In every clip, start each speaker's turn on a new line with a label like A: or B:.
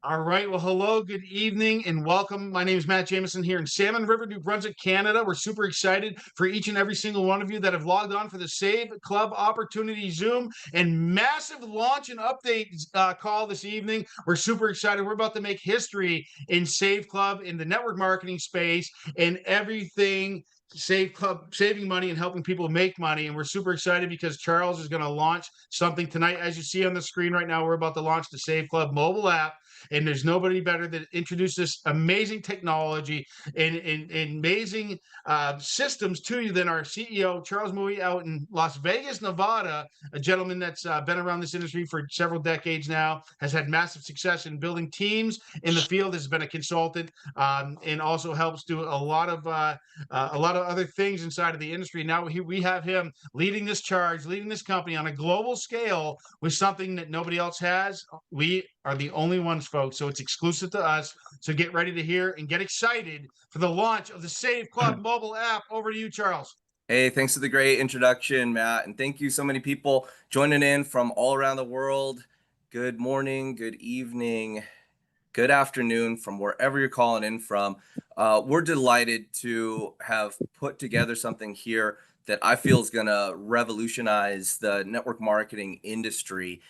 A: All right. Well, hello, good evening, and welcome. My name is Matt Jameson here in Salmon River, New Brunswick, Canada. We're super excited for each and every single one of you that have logged on for the Save Club Opportunity Zoom and massive launch and update call this evening. We're super excited. We're about to make history in Save Club in the network marketing space and everything Save Club, saving money and helping people make money. And we're super excited because Charles is going to launch something tonight. As you see on the screen right now, we're about to launch the Save Club mobile app, and there's nobody better that introduced this amazing technology and amazing systems to you than our CEO, Charles Mui, out in Las Vegas, Nevada, a gentleman that's been around this industry for several decades now, has had massive success in building teams in the field, has been a consultant, and also helps do a lot of other things inside of the industry. Now we have him leading this charge, leading this company on a global scale with something that nobody else has. We are the only ones, folks. So it's exclusive to us. So get ready to hear and get excited for the launch of the Save Club mobile app. Over to you, Charles.
B: Hey, thanks for the great introduction, Matt. And thank you so many people joining in from all around the world. Good morning, good evening, good afternoon from wherever you're calling in from. We're delighted to have put together something here that I feel is going to revolutionize the network marketing industry.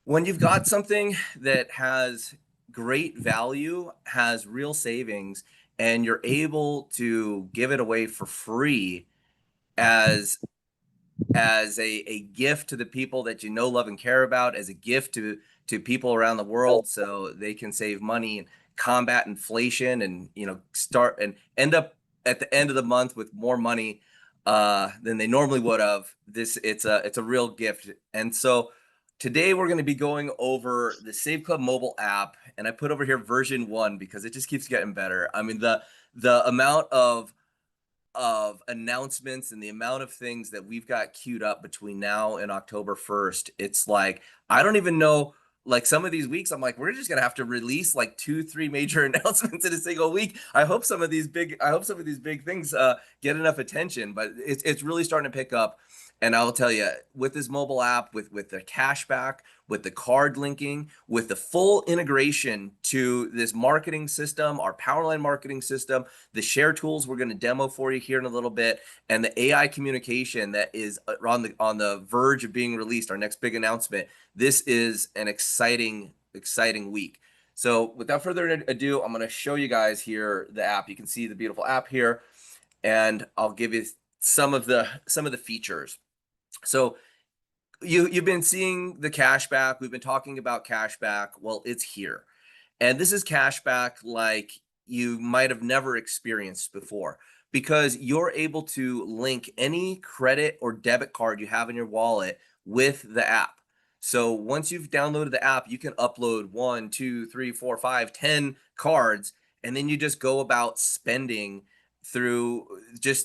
B: When you've got something that has great value, has real savings, and you're able to give it away for free as a gift to the people that you know, love, and care about, as a gift to people around the world, so they can save money and combat inflation, and start and end up at the end of the month with more money than they normally would have. It's a real gift. And so today we're going to be going over the Save Club mobile app, and I put over here version 1 because it just keeps getting better. I mean, the amount of announcements and the amount of things that we've got queued up between now and October 1st, it's like, I don't even know, like some of these weeks, I'm like, we're just gonna have to release like 2, 3 major announcements in a single week. I hope some of these big things get enough attention, but it's really starting to pick up. And I'll tell you, with this mobile app, with the cashback, with the card linking, with the full integration to this marketing system, our Powerline marketing system, the share tools we're going to demo for you here in a little bit, and the AI communication that is on the verge of being released, our next big announcement. This is an exciting week. So without further ado, I'm going to show you guys here the app. You can see the beautiful app here, and I'll give you some of the features. So you've been seeing the cashback. We've been talking about cashback. Well, it's here. And this is cashback like you might have never experienced before, because you're able to link any credit or debit card you have in your wallet with the app. So once you've downloaded the app, you can upload 1, 2, 3, 4, 5, 10 cards, and then you just go about spending through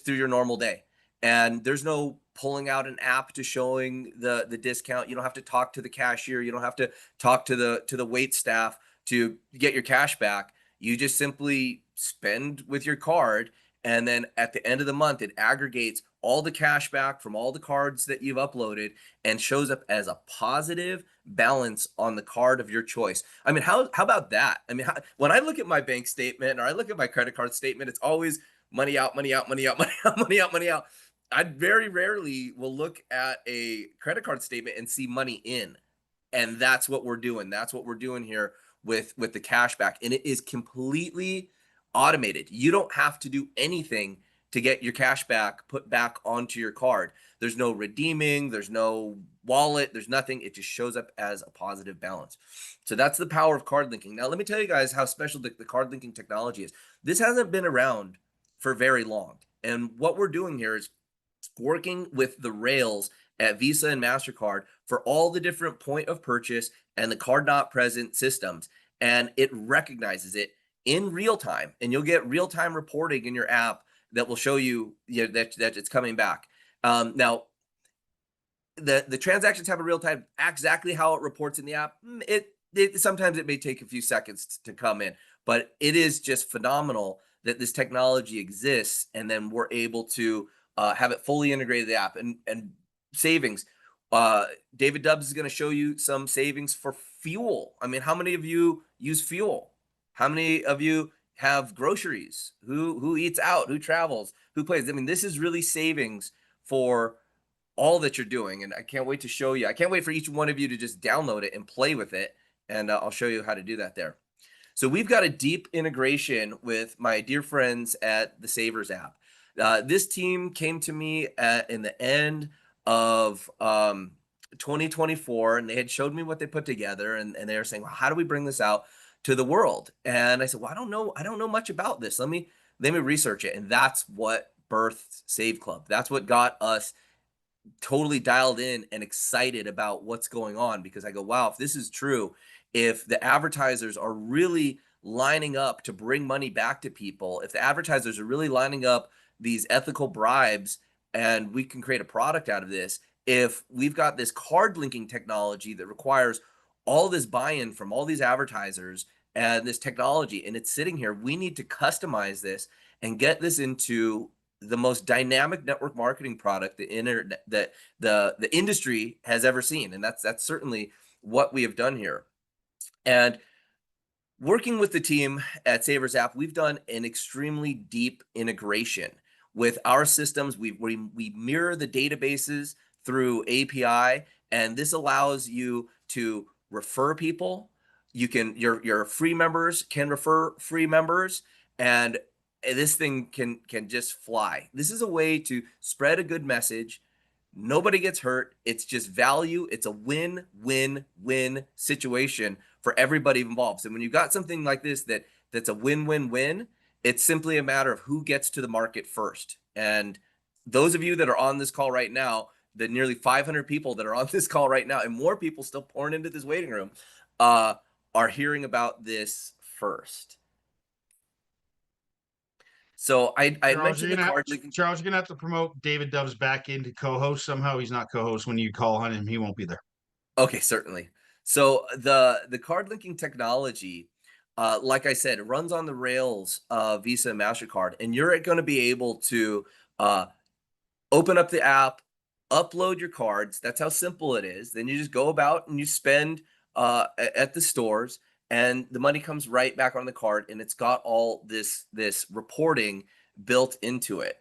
B: your normal day. And there's no pulling out an app to showing the discount. You don't have to talk to the cashier. You don't have to talk to the wait staff to get your cash back. You just simply spend with your card, and then at the end of the month, it aggregates all the cash back from all the cards that you've uploaded and shows up as a positive balance on the card of your choice. I mean, how about that? I mean, when I look at my bank statement or I look at my credit card statement, it's always money out, money out, money out, money out, money out, money out. I very rarely will look at a credit card statement and see money in. And that's what we're doing. That's what we're doing here with the cashback. And it is completely automated. You don't have to do anything to get your cash back put back onto your card. There's no redeeming, there's no wallet, there's nothing. It just shows up as a positive balance. So that's the power of card linking. Now, let me tell you guys how special the card linking technology is. This hasn't been around for very long. And what we're doing here is working with the rails at Visa and MasterCard for all the different point of purchase and the card not present systems. And it recognizes it in real time. And you'll get real time reporting in your app that will show you, that it's coming back. Now, the transactions have a real time, exactly how it reports in the app. Sometimes it may take a few seconds to come in, but it is just phenomenal that this technology exists, and then we're able to have it fully integrated the app and savings. David Dubbs is going to show you some savings for fuel. I mean, how many of you use fuel? How many of you have groceries? Who eats out? Who travels? Who plays? I mean, this is really savings for all that you're doing, and I can't wait to show you. I can't wait for each one of you to just download it and play with it, and I'll show you how to do that there. So we've got a deep integration with my dear friends at the Savers app. This team came to me in the end of 2024, and they had showed me what they put together, and they were saying, well, how do we bring this out to the world? And I said, well, I don't know much about this. Let me research it. And that's what birthed Save Club. That's what got us totally dialed in and excited about what's going on, because I go, wow, if this is true, if the advertisers are really lining up to bring money back to people, if the advertisers are really lining up these ethical bribes, and we can create a product out of this, if we've got this card linking technology that requires all this buy-in from all these advertisers and this technology, and it's sitting here, we need to customize this and get this into the most dynamic network marketing product the internet that the industry has ever seen. And that's certainly what we have done here. And working with the team at Savers app, we've done an extremely deep integration with our systems. We mirror the databases through API, and this allows you to refer people. You can your free members can refer free members, and this thing can just fly. This is a way to spread a good message. Nobody gets hurt. It's just value. It's a win-win-win situation for everybody involved. And when you've got something like this that's a win-win-win, it's simply a matter of who gets to the market first. And those of you that are on this call right now, the nearly 500 people that are on this call right now, and more people still pouring into this waiting room, are hearing about this first. So I mentioned the card linking.
A: Charles, you're gonna have to promote David Dobbs back into co-host somehow. He's not co-host when you call on him. He won't be there.
B: Okay, certainly. So the card linking technology, like I said, it runs on the rails of Visa and MasterCard, and you're going to be able to open up the app, upload your cards. That's how simple it is. Then you just go about and you spend at the stores, and the money comes right back on the card, and it's got all this reporting built into it.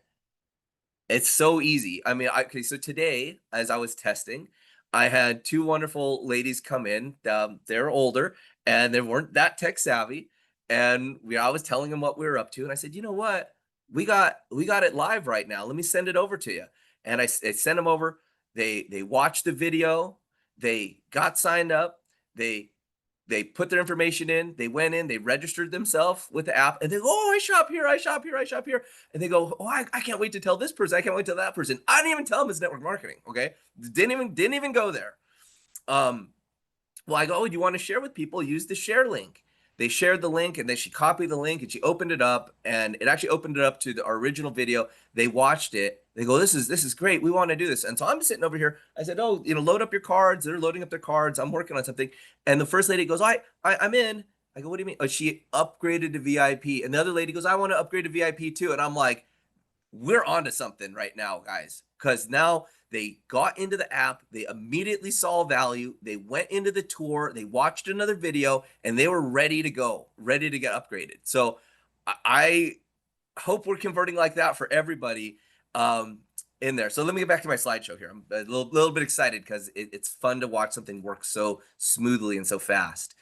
B: It's so easy. I mean, okay, so today, as I was testing, I had two wonderful ladies come in. They're older and they weren't that tech savvy. And I was telling them what we were up to. And I said, you know what? We got it live right now. Let me send it over to you. And I sent them over. They watched the video. They got signed up. They put their information in, they went in, they registered themselves with the app, and they go, oh, I shop here, I shop here, I shop here. And they go, oh, I can't wait to tell this person, I can't wait to tell that person. I didn't even tell them it's network marketing, okay? Didn't even go there. Well, I go, oh, do you want to share with people? Use the share link. They shared the link, and then she copied the link and she opened it up, and it actually opened it up to our original video. They watched it. They go, this is great. We want to do this. And so I'm sitting over here. I said, oh, load up your cards. They're loading up their cards. I'm working on something. And the first lady goes, I'm in. I go, what do you mean? Oh, she upgraded to VIP. And the other lady goes, I want to upgrade to VIP too. And I'm like, we're onto something right now, guys, because now they got into the app, they immediately saw value, they went into the tour, they watched another video, and they were ready to go, ready to get upgraded. So I hope we're converting like that for everybody in there. So let me get back to my slideshow here. I'm a little bit excited because it's fun to watch something work so smoothly and so fast.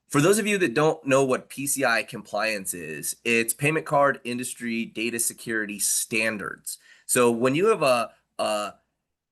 B: For those of you that don't know what PCI compliance is, it's Payment Card Industry Data Security Standards. So when you have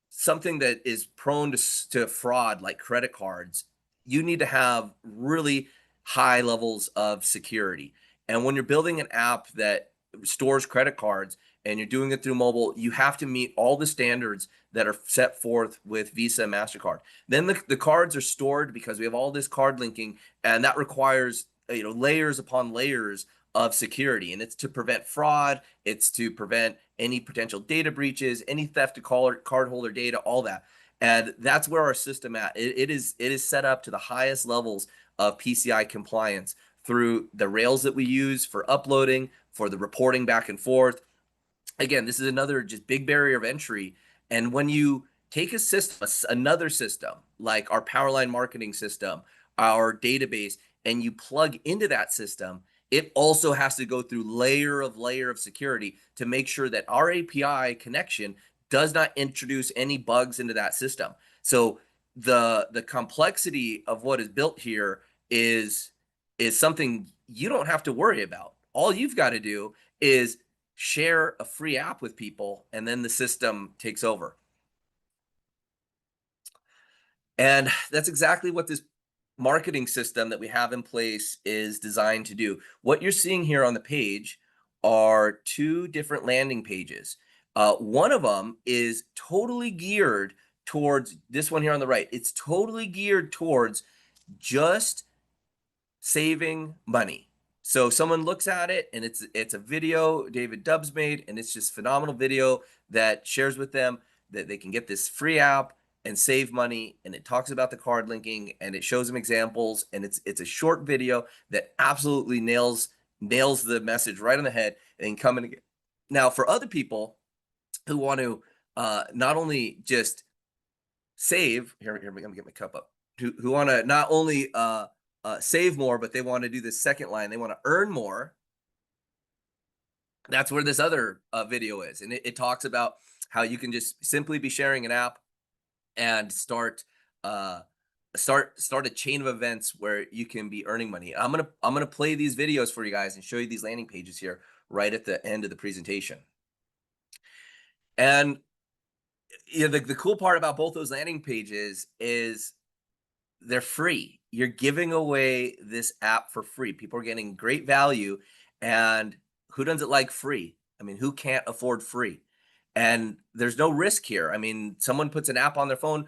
B: something that is prone to fraud like credit cards, you need to have really high levels of security. And when you're building an app that stores credit cards and you're doing it through mobile, you have to meet all the standards that are set forth with Visa and MasterCard. Then the cards are stored because we have all this card linking, and that requires layers upon layers of security. And it's to prevent fraud, it's to prevent any potential data breaches, any theft of cardholder data, all that. And that's where our system it is set up to the highest levels of PCI compliance through the rails that we use for uploading, for the reporting back and forth. Again, this is another just big barrier of entry. And when you take a system, another system like our Powerline marketing system, our database, and you plug into that system, it also has to go through layer of security to make sure that our API connection does not introduce any bugs into that system. So the complexity of what is built here is something you don't have to worry about. All you've got to do is share a free app with people, and then the system takes over. And that's exactly what this marketing system that we have in place is designed to do. What you're seeing here on the page are two different landing pages. One of them is totally geared towards this one here on the right. It's totally geared towards just saving money. So someone looks at it and it's a video David Dubbs made, and it's just phenomenal video that shares with them that they can get this free app and save money, and it talks about the card linking, and it shows them examples, and it's a short video that absolutely nails the message right on the head and come in again. Now, for other people who want to not only just save, here let me get my cup up, who want to not only save more, but they want to do the second line, they want to earn more. That's where this other video is, and it talks about how you can just simply be sharing an app and start a chain of events where you can be earning money. I'm gonna play these videos for you guys and show you these landing pages here right at the end of the presentation. And you know, the cool part about both those landing pages is they're free. You're giving away this app for free. People are getting great value, and who doesn't like free? I mean, who can't afford free? And there's no risk here. I mean, someone puts an app on their phone,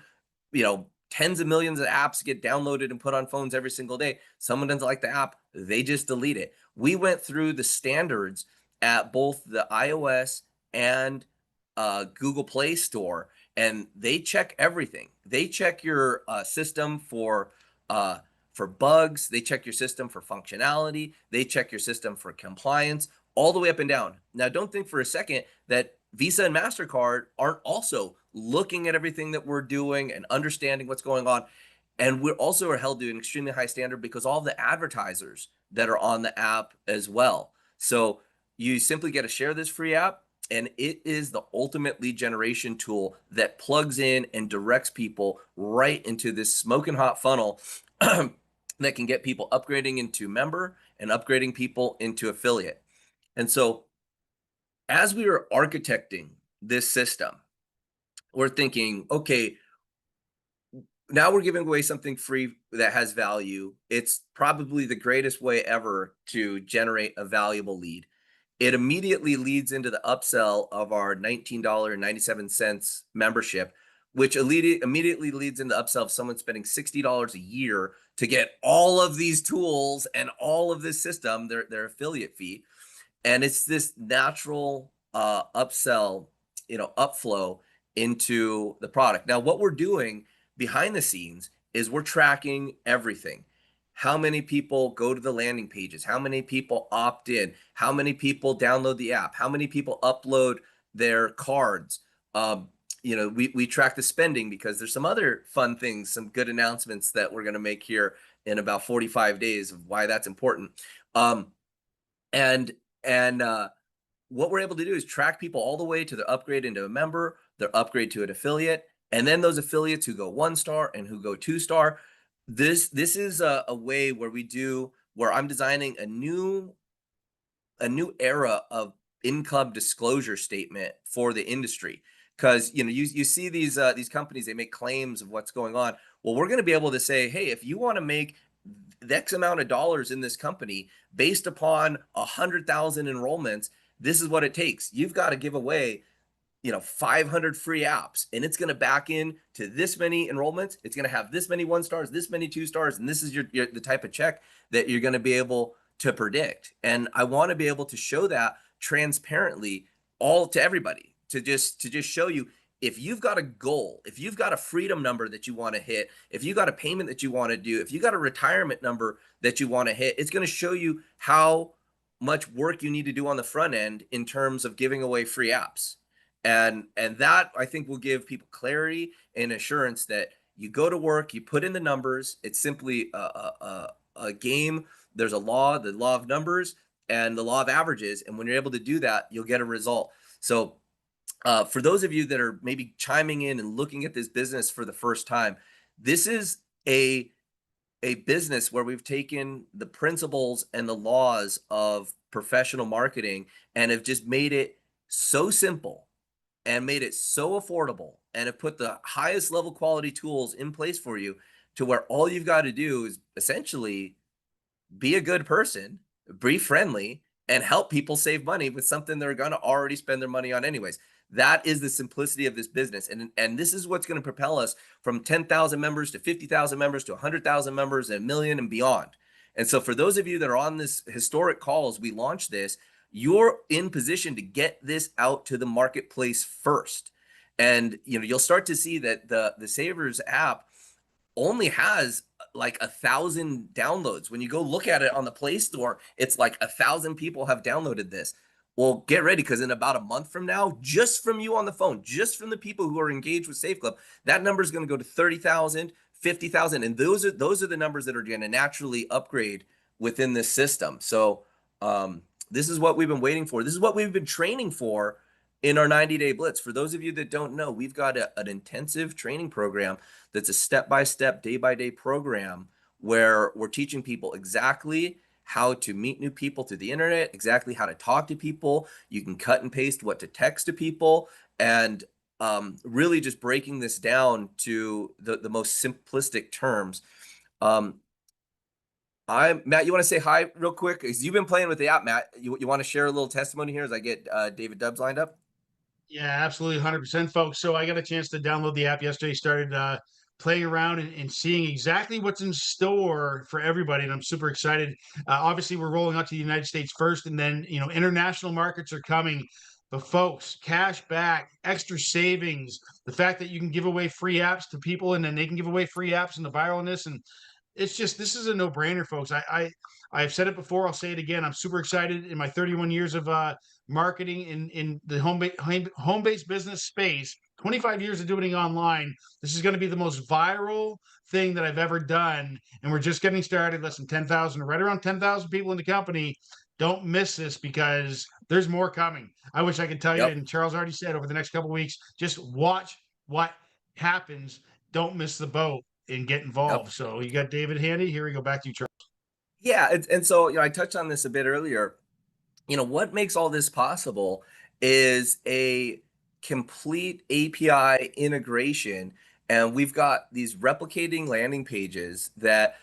B: you know, tens of millions of apps get downloaded and put on phones every single day. Someone doesn't like the app, they just delete it. We went through the standards at both the iOS and Google Play Store, and they check everything. They check your system for bugs. They check your system for functionality. They check your system for compliance, all the way up and down. Now, don't think for a second that Visa and MasterCard aren't also looking at everything that we're doing and understanding what's going on. And we also are held to an extremely high standard because all the advertisers that are on the app as well. So you simply get to share this free app, and it is the ultimate lead generation tool that plugs in and directs people right into this smoking hot funnel that can get people upgrading into member and upgrading people into affiliate. And so as we were architecting this system, we're thinking, okay, now we're giving away something free that has value. It's probably the greatest way ever to generate a valuable lead. It immediately leads into the upsell of our $19.97 membership, which immediately leads into the upsell of someone spending $60 a year to get all of these tools and all of this system, their affiliate fee. And it's this natural upsell, upflow into the product. Now, what we're doing behind the scenes is we're tracking everything. How many people go to the landing pages? How many people opt in? How many people download the app? How many people upload their cards? We track the spending because there's some other fun things, some good announcements that we're going to make here in about 45 days of why that's important. What we're able to do is track people all the way to their upgrade into a member, their upgrade to an affiliate, and then those affiliates who go 1-star and who go 2-star. This is a way where I'm designing a new era of in-club disclosure statement for the industry. Because you see these companies, they make claims of what's going on. Well, we're going to be able to say, hey, if you want to make X amount of dollars in this company based upon 100,000 enrollments, this is what it takes. You've got to give away 500 free apps, and it's going to back in to this many enrollments. It's going to have this many 1-stars, this many 2-stars, and this is the type of check that you're going to be able to predict. And I want to be able to show that transparently all to everybody, to just show you, if you've got a goal, if you've got a freedom number that you want to hit, if you got a payment that you want to do, if you got a retirement number that you want to hit, it's going to show you how much work you need to do on the front end in terms of giving away free apps. And that, I think, will give people clarity and assurance that you go to work, you put in the numbers. It's simply a game. There's a law, the law of numbers and the law of averages. And when you're able to do that, you'll get a result. So for those of you that are maybe chiming in and looking at this business for the first time, this is a business where we've taken the principles and the laws of professional marketing and have just made it so simple and made it so affordable and have put the highest level quality tools in place for you to where all you've got to do is essentially be a good person, be friendly, and help people save money with something they're going to already spend their money on anyways. That is the simplicity of this business. And this is what's going to propel us from 10,000 members to 50,000 members to 100,000 members and a million and beyond. And so for those of you that are on this historic call as we launch this, you're in position to get this out to the marketplace first. And you'll start to see that the Savers app only has like 1,000 downloads. When you go look at it on the Play Store, it's like 1,000 people have downloaded this. Well, get ready, because in about a month from now, just from you on the phone, just from the people who are engaged with Safe Club, that number is going to go to 30,000, 50,000, and those are the numbers that are going to naturally upgrade within this system. So this is what we've been waiting for. This is what we've been training for in our 90-day blitz. For those of you that don't know, we've got an intensive training program that's a step-by-step, day-by-day program where we're teaching people exactly how to meet new people through the internet, exactly how to talk to people. You can cut and paste what to text to people, and really just breaking this down to the most simplistic terms. Matt, you want to say hi real quick? Because you've been playing with the app, Matt. You want to share a little testimony here as I get David Dubbs lined up?
A: Yeah, absolutely, 100%, folks. So I got a chance to download the app yesterday, started playing around and seeing exactly what's in store for everybody, and I'm super excited. Obviously, we're rolling out to the United States first, and then international markets are coming. But folks, cash back, extra savings, the fact that you can give away free apps to people, and then they can give away free apps, and the viralness, and it's just this is a no-brainer, folks. I've said it before, I'll say it again. I'm super excited in my 31 years of marketing in the home-based business space, 25 years of doing it online. This is going to be the most viral thing that I've ever done, and we're just getting started. Less than 10,000, right around 10,000 people in the company. Don't miss this because there's more coming. I wish I could tell you,
B: Yep.
A: and Charles already said over the next couple of weeks, just watch what happens. Don't miss the boat and get
B: Yep.
A: involved. So you got David handy. Here we go. Back to you, Charles.
B: Yeah, and so I touched on this a bit earlier. What makes all this possible is a complete API integration, and we've got these replicating landing pages that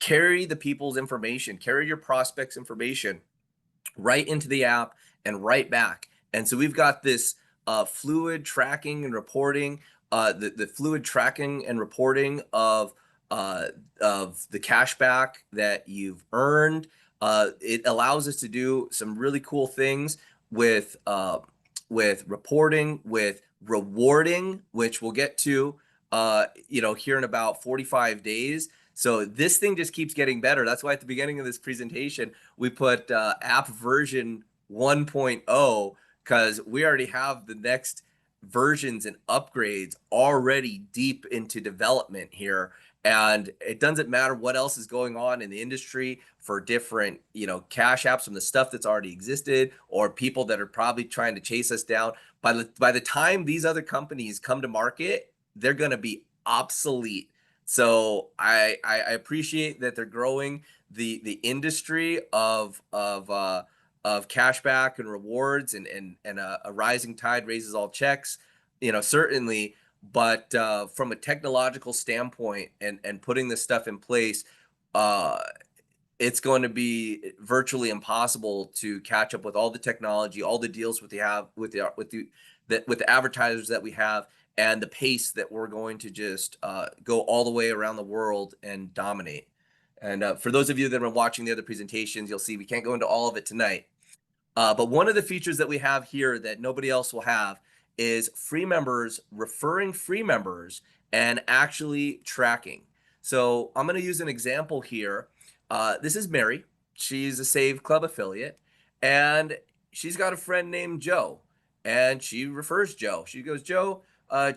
B: carry the people's information, carry your prospects' information right into the app and right back. And so we've got this fluid tracking and reporting, the fluid tracking and reporting of the cashback that you've earned. It allows us to do some really cool things with reporting, with rewarding, which we'll get to here in about 45 days. So this thing just keeps getting better. That's why at the beginning of this presentation, we put app version 1.0, because we already have the next versions and upgrades already deep into development here. And it doesn't matter what else is going on in the industry for different, cash apps from the stuff that's already existed, or people that are probably trying to chase us down. By the time these other companies come to market, they're going to be obsolete. So I appreciate that they're growing the industry of cashback and rewards, and a rising tide raises all checks, certainly. But from a technological standpoint and putting this stuff in place, it's going to be virtually impossible to catch up with all the technology, all the deals with the advertisers that we have, and the pace that we're going to just go all the way around the world and dominate. And for those of you that have been watching the other presentations, you'll see we can't go into all of it tonight. But one of the features that we have here that nobody else will have is free members referring free members and actually tracking. So I'm going to use an example here. This is Mary. She's a Save Club affiliate, and she's got a friend named Joe. and she refers Joe. She goes, Joe,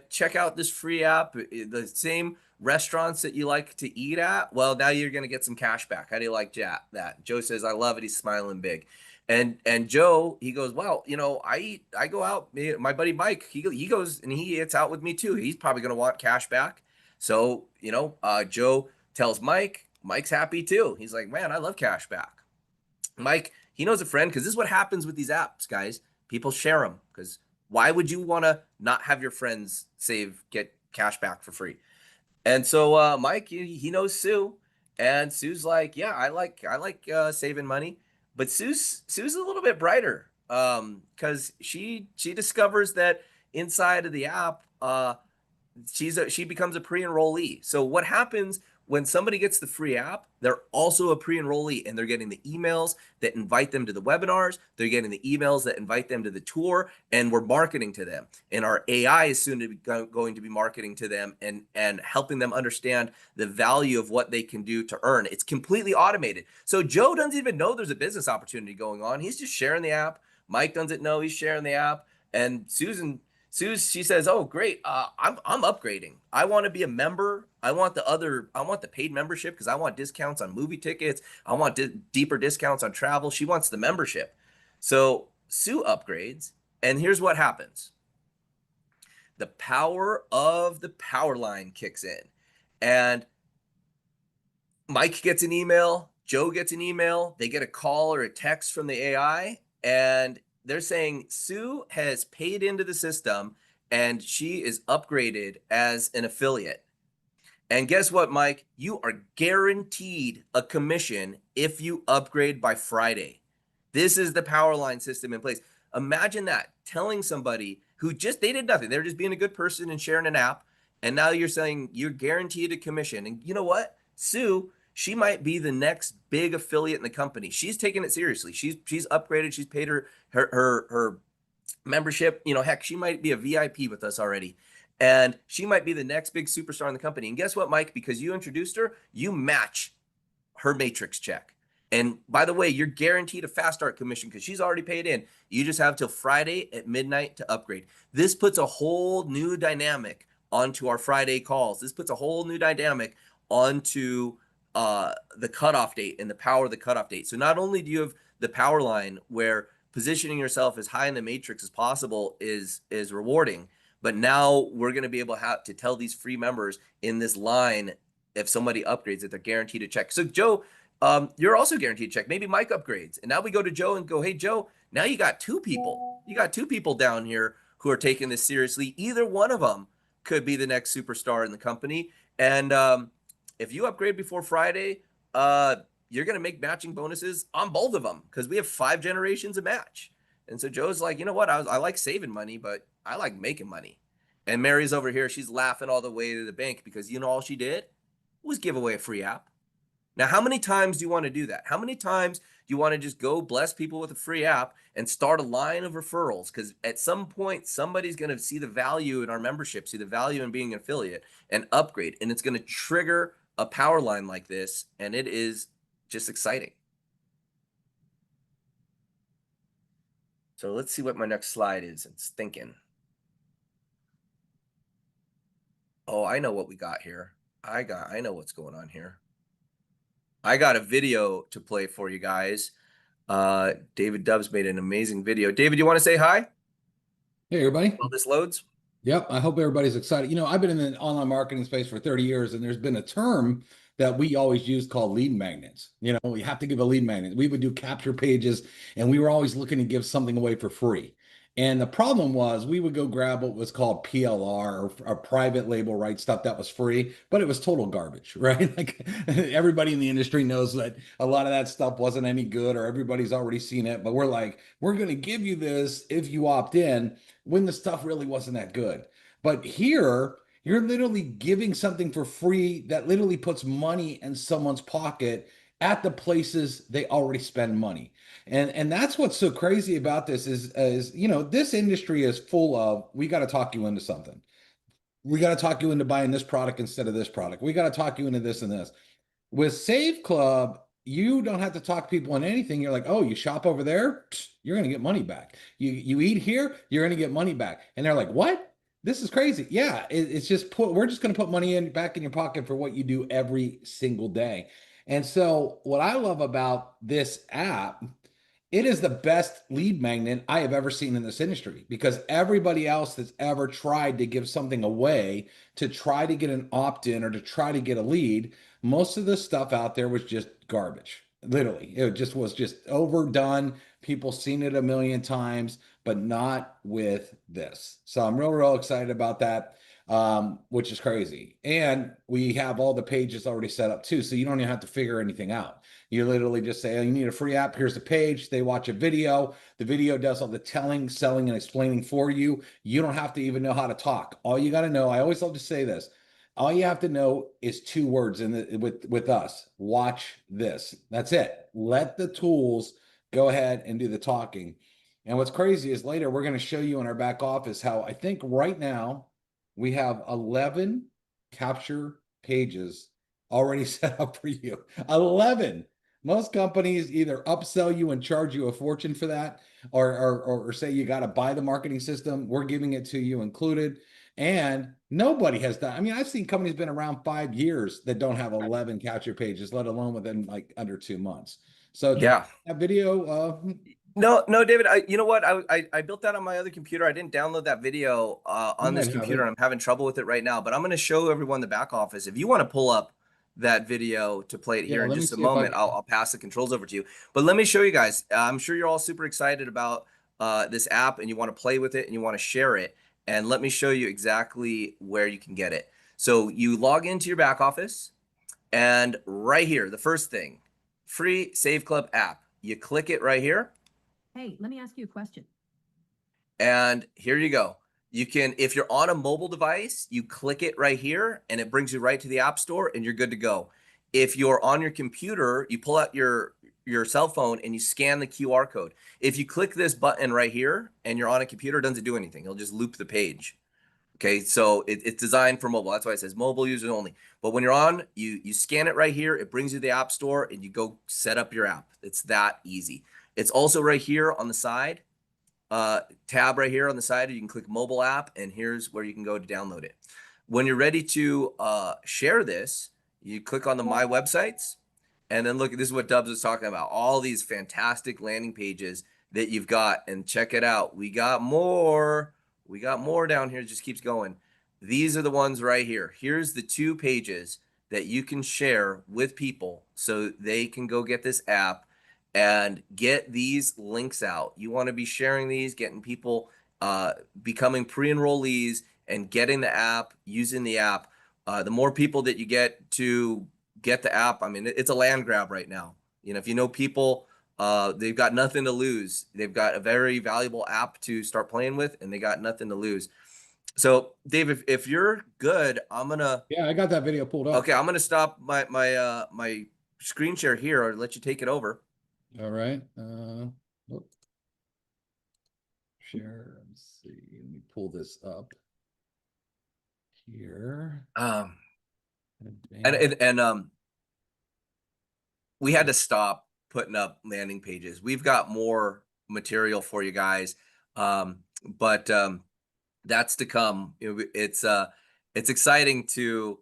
B: check out this free app. The same restaurants that you like to eat at. Well, now you're going to get some cash back. How do you like that? Joe says, I love it. He's smiling big. And Joe, he goes, well, I go out. My buddy Mike, he goes and he eats out with me too. He's probably going to want cash back. So, Joe tells Mike. Mike's happy too. He's like, man, I love cash back. Mike, he knows a friend, because this is what happens with these apps, guys. People share them, because why would you want to not have your friends get cash back for free? And so Mike, he knows Sue, and Sue's like, yeah, I like saving money, but Sue's a little bit brighter, because she discovers that inside of the app, she becomes a pre-enrollee. So what happens when somebody gets the free app, they're also a pre-enrollee, and they're getting the emails that invite them to the webinars. They're getting the emails that invite them to the tour, and we're marketing to them. And our AI is soon to be going to be marketing to them and helping them understand the value of what they can do to earn. It's completely automated. So Joe doesn't even know there's a business opportunity going on. He's just sharing the app. Mike doesn't know he's sharing the app. And she says, "Oh, great! I'm upgrading. I want to be a member. I want the paid membership, because I want discounts on movie tickets. I want deeper discounts on travel." She wants the membership. So Sue upgrades, and here's what happens: the power of the power line kicks in, and Mike gets an email. Joe gets an email. They get a call or a text from the AI, and they're saying Sue has paid into the system and she is upgraded as an affiliate. And guess what, Mike? You are guaranteed a commission if you upgrade by Friday. This is the power line system in place. Imagine that, telling somebody who they did nothing. They're just being a good person and sharing an app. And now you're saying you're guaranteed a commission. And you know what? Sue, she might be the next big affiliate in the company. She's taking it seriously. She's upgraded. She's paid her membership. Heck, she might be a VIP with us already. And she might be the next big superstar in the company. And guess what, Mike? Because you introduced her, you match her matrix check. And by the way, you're guaranteed a fast start commission because she's already paid in. You just have till Friday at midnight to upgrade. This puts a whole new dynamic onto our Friday calls. This puts a whole new dynamic onto the cutoff date and the power of the cutoff date. So not only do you have the power line where positioning yourself as high in the matrix as possible is rewarding, but now we're going to be able to tell these free members in this line, if somebody upgrades, that they're guaranteed a check. So Joe, you're also guaranteed a check. Maybe Mike upgrades, and now we go to Joe and go, hey Joe, now you got two people. You got two people down here who are taking this seriously. Either one of them could be the next superstar in the company. And if you upgrade before Friday, you're going to make matching bonuses on both of them, because we have 5 generations of match. And so Joe's like, you know what? I like saving money, but I like making money. And Mary's over here. She's laughing all the way to the bank, because all she did was give away a free app. Now, how many times do you want to do that? How many times do you want to just go bless people with a free app and start a line of referrals? Because at some point, somebody's going to see the value in our membership, see the value in being an affiliate, and upgrade. And it's going to trigger a power line like this, and it is just exciting. So let's see what my next slide is. It's thinking. Oh, I know what we got here. I know what's going on here. I got a video to play for you guys. David Dubs made an amazing video. David, you want to say hi?
C: Hey, everybody.
B: While this loads.
C: Yep. I hope everybody's excited. I've been in the online marketing space for 30 years, and there's been a term that we always used called lead magnets. We have to give a lead magnet. We would do capture pages, and we were always looking to give something away for free. And the problem was we would go grab what was called PLR, or private label, right? Stuff that was free, but it was total garbage, right? Like everybody in the industry knows that a lot of that stuff wasn't any good, or everybody's already seen it. But we're like, we're going to give you this if you opt in, when the stuff really wasn't that good. But here, you're literally giving something for free that literally puts money in someone's pocket at the places they already spend money. And that's what's so crazy about this is this industry is full of, we got to talk you into something. We got to talk you into buying this product instead of this product. We got to talk you into this and this. With Save Club, you don't have to talk people on anything. You're like, oh, you shop over there, you're going to get money back. You eat here, you're going to get money back. And they're like, what? This is crazy. Yeah, it's just we're just going to put money back in your pocket for what you do every single day. And so what I love about this app, it is the best lead magnet I have ever seen in this industry, because everybody else that's ever tried to give something away to try to get an opt-in or to try to get a lead, most of the stuff out there was just garbage. Literally, it just was just overdone. People seen it a million times, but not with this. So I'm real excited about that, which is crazy. And we have all the pages already set up too, so you don't even have to figure anything out. You literally just say, oh, you need a free app. Here's the page. They watch a video. The video does all the telling, selling, and explaining for you. You don't have to even know how to talk. All you got to know, I always love to say this, all you have to know is 2 words with us. Watch this. That's it. Let the tools go ahead and do the talking. And what's crazy is later we're going to show you in our back office how I think right now we have 11 capture pages already set up for you. 11. Most companies either upsell you and charge you a fortune for that, or say you got to buy the marketing system. We're giving it to you included. And nobody has done. I mean, I've seen companies been around 5 years that don't have 11 capture pages, let alone within like under 2 months. So
B: Yeah.
C: that video,
B: No, David, you know what? I built that on my other computer. I didn't download that video on this
C: might have
B: computer,
C: it.
B: and I'm having trouble with it right now. But I'm going to show everyone the back office. If you want to pull up that video to play it
C: Yeah,
B: here in
C: let me
B: just a
C: see if I
B: moment,
C: can.
B: I'll pass the controls over to you. But let me show you guys. I'm sure you're all super excited about this app, and you want to play with it, and you want to share it. And let me show you exactly where you can get it. So you log into your back office, and right here, the first thing, free Save Club app. You click it right here.
D: Hey, let me ask you a question.
B: And here you go. You can, if you're on a mobile device, you click it right here and it brings you right to the App Store and you're good to go. If you're on your computer, you pull out your cell phone and you scan the QR code. If you click this button right here and you're on a computer, it doesn't do anything. It'll just loop the page. Okay, so it's designed for mobile. That's why it says mobile users only. But when you're on, you scan it right here. It brings you to the App Store and you go set up your app. It's that easy. It's also right here on the side. Tab right here on the side, you can click mobile app, and here's where you can go to download it. When you're ready to share this, you click on the My Websites, and then look, this is what Dubs was talking about, all these fantastic landing pages that you've got, and check it out. We got more down here. It just keeps going. These are the ones right here. Here's the 2 pages that you can share with people so they can go get this app and get these links out. You want to be sharing these, getting people becoming pre-enrollees and getting the app, using the app. The more people that you get to get the app, I mean, it's a land grab right now. You know, if you know people, they've got nothing to lose. They've got a very valuable app to start playing with, and they got nothing to lose. So, Dave, if you're good, I'm gonna.
C: Yeah, I got that video pulled up.
B: Okay, I'm gonna stop my screen share here, or let you take it over.
C: All right. Share. Let's see. Let me pull this up here.
B: We had to stop putting up landing pages. We've got more material for you guys, but that's to come. It's exciting to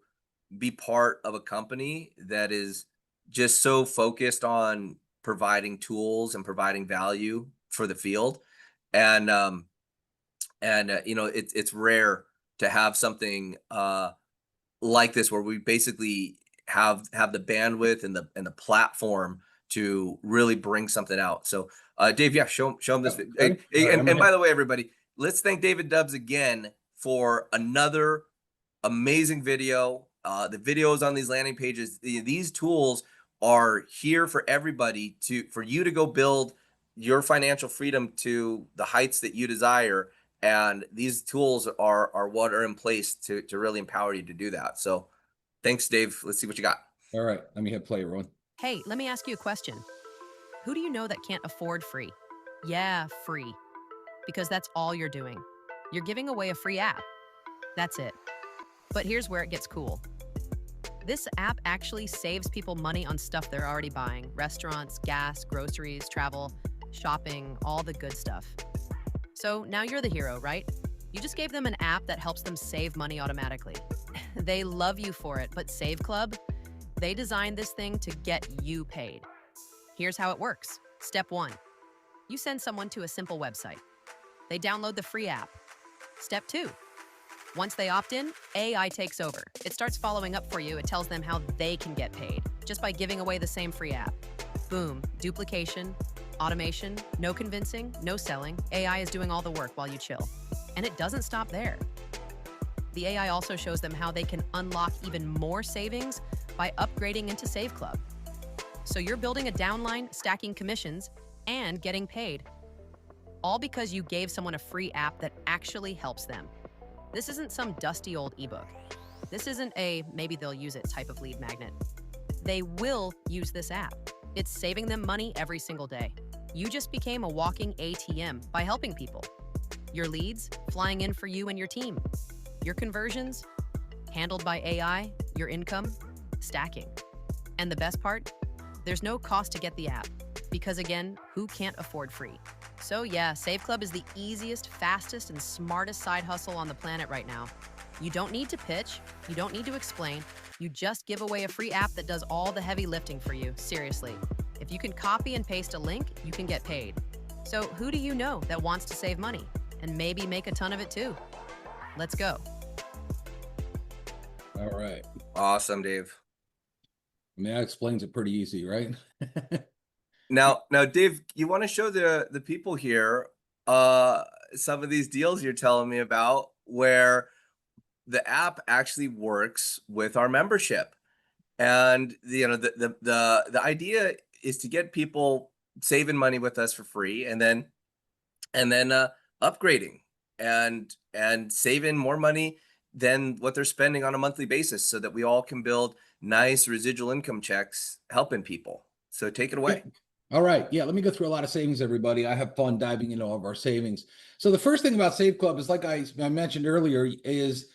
B: be part of a company that is just so focused on providing tools and providing value for the field, and you know, it's rare to have something like this where we basically have the bandwidth and the platform to really bring something out. So Dave, yeah, show them this. And by the way, everybody, let's thank David Dubs again for another amazing video. The videos on these landing pages, these tools are here for everybody, for you to go build your financial freedom to the heights that you desire. And these tools are what are in place to really empower you to do that. So thanks, Dave. Let's see what you got.
C: All right, let me hit play, everyone.
D: Hey, let me ask you a question. Who do you know that can't afford free? Yeah, free. Because that's all you're doing. You're giving away a free app. That's it. But here's where it gets cool. This app actually saves people money on stuff they're already buying: restaurants, gas, groceries, travel, shopping, all the good stuff. So now you're the hero, right? You just gave them an app that helps them save money automatically. They love you for it, but Save Club, they designed this thing to get you paid. Here's how it works. Step 1. You send someone to a simple website. They download the free app. Step 2. Once they opt in, AI takes over. It starts following up for you. It tells them how they can get paid just by giving away the same free app. Boom, duplication, automation, no convincing, no selling. AI is doing all the work while you chill. And it doesn't stop there. The AI also shows them how they can unlock even more savings by upgrading into Save Club. So you're building a downline, stacking commissions, and getting paid. All because you gave someone a free app that actually helps them. This isn't some dusty old ebook. This isn't a maybe they'll use it type of lead magnet. They will use this app. It's saving them money every single day. You just became a walking ATM by helping people. Your leads flying in for you and your team. Your conversions handled by AI, your income stacking. And the best part, there's no cost to get the app because again, who can't afford free? So yeah, Save Club is the easiest, fastest, and smartest side hustle on the planet right now. You don't need to pitch, you don't need to explain, you just give away a free app that does all the heavy lifting for you, seriously. If you can copy and paste a link, you can get paid. So who do you know that wants to save money and maybe make a ton of it too? Let's go.
C: All right.
B: Awesome, Dave.
C: I mean, that explains it pretty easy, right?
B: Now, Dave, you want to show the people here some of these deals you're telling me about where the app actually works with our membership, and the idea is to get people saving money with us for free, and then upgrading and saving more money than what they're spending on a monthly basis, so that we all can build nice residual income checks helping people. So take it away.
C: All right. Yeah, let me go through a lot of savings, everybody. I have fun diving into all of our savings. So the first thing about Save Club is, like I mentioned earlier, is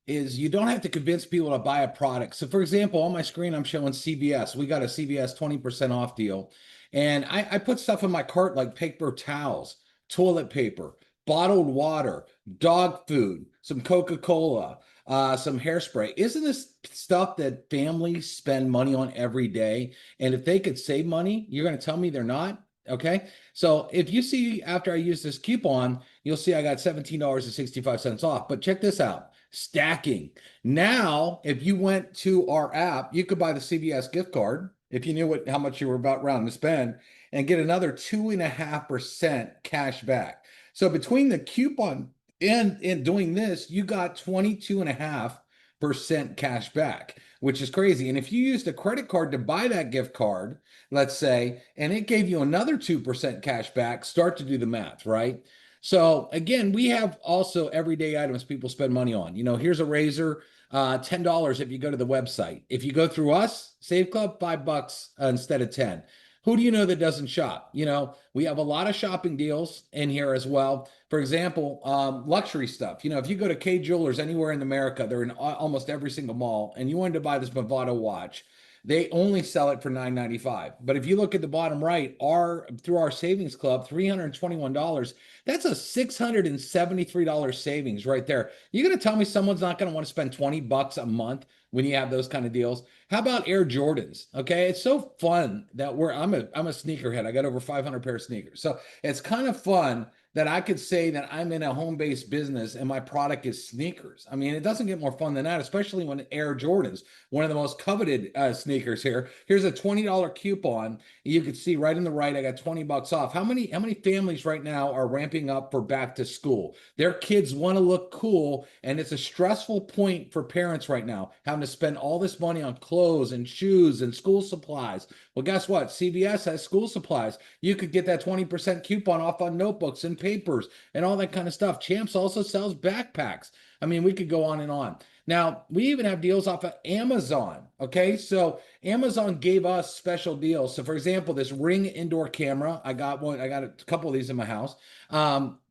C: you don't have to convince people to buy a product. So for example, on my screen, I'm showing CVS. We got a CVS 20% off deal. And I put stuff in my cart like paper towels, toilet paper, bottled water, dog food, some Coca-Cola, some hairspray. Isn't this stuff that families spend money on every day? And if they could save money, you're going to tell me they're not? Okay. So if you see, after I use this coupon, you'll see I got $17.65 off. But check this out. Stacking. Now, if you went to our app, you could buy the CVS gift card if you knew how much you were about round to spend, and get another 2.5% cash back. So between the coupon and doing this, you got 22.5% cash back, which is crazy. And if you used a credit card to buy that gift card, let's say, and it gave you another 2% cash back, start to do the math, right? So again, we have also everyday items people spend money on. Here's a razor, $10 if you go to the website. If you go through us, Save Club, $5 instead of 10. Who do you know that doesn't shop? We have a lot of shopping deals in here as well. For example, luxury stuff. If you go to Kay Jewelers anywhere in America, they're in almost every single mall, and you wanted to buy this Movado watch, they only sell it for $995. But if you look at the bottom right, through our savings club, $321, that's a $673 savings right there. You're going to tell me someone's not going to want to spend $20 a month when you have those kind of deals? How about Air Jordans? Okay, it's so fun that I'm a sneakerhead. I got over 500 pair of sneakers. So it's kind of fun that I could say that I'm in a home-based business and my product is sneakers. I mean, it doesn't get more fun than that, especially when Air Jordans, one of the most coveted sneakers here. Here's a $20 coupon. You can see right in the right, I got $20 off. How many families right now are ramping up for back to school? Their kids want to look cool, and it's a stressful point for parents right now, having to spend all this money on clothes and shoes and school supplies. Well, guess what? CVS has school supplies. You could get that 20% coupon off on notebooks and papers and all that kind of stuff. Champs also sells backpacks. I mean, we could go on and on. Now, we even have deals off of Amazon. Okay, so Amazon gave us special deals. So for example, this Ring indoor camera, I got a couple of these in my house.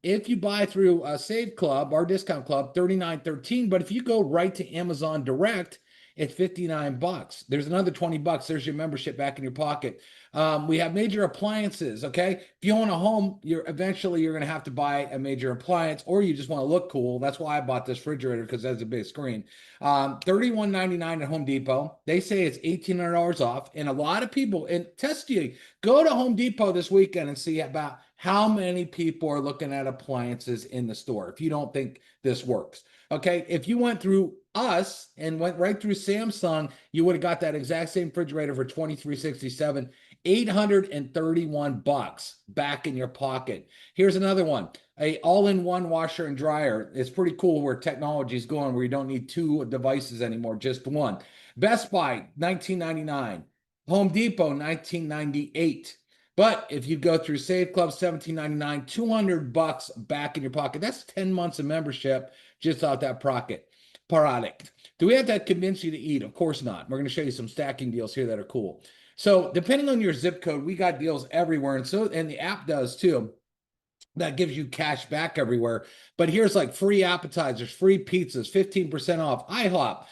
C: If you buy through Save Club, our discount club, $39.13. But if you go right to Amazon Direct at 59 bucks. There's another 20 bucks. There's your membership back in your pocket. We have major appliances. Okay. If you own a home, eventually you're going to have to buy a major appliance, or you just want to look cool. That's why I bought this refrigerator, because it has a big screen. $31.99 at Home Depot. They say it's $1,800 off. And a lot of people, and test you, go to Home Depot this weekend and see about how many people are looking at appliances in the store if you don't think this works. Okay, if you went through us and went right through Samsung, you would have got that exact same refrigerator for $2,367, $831 back in your pocket. Here's another one, a all-in-one washer and dryer. It's pretty cool where technology is going, where you don't need two devices anymore, just one. Best Buy, $19.99. Home Depot, $19.98. But if you go through Save Club, $17.99, $200 back in your pocket. That's 10 months of membership just out that product. Do we have to convince you to eat? Of course not. We're going to show you some stacking deals here that are cool. So depending on your zip code, we got deals everywhere. And the app does too. That gives you cash back everywhere. But here's like free appetizers, free pizzas, 15% off. IHOP,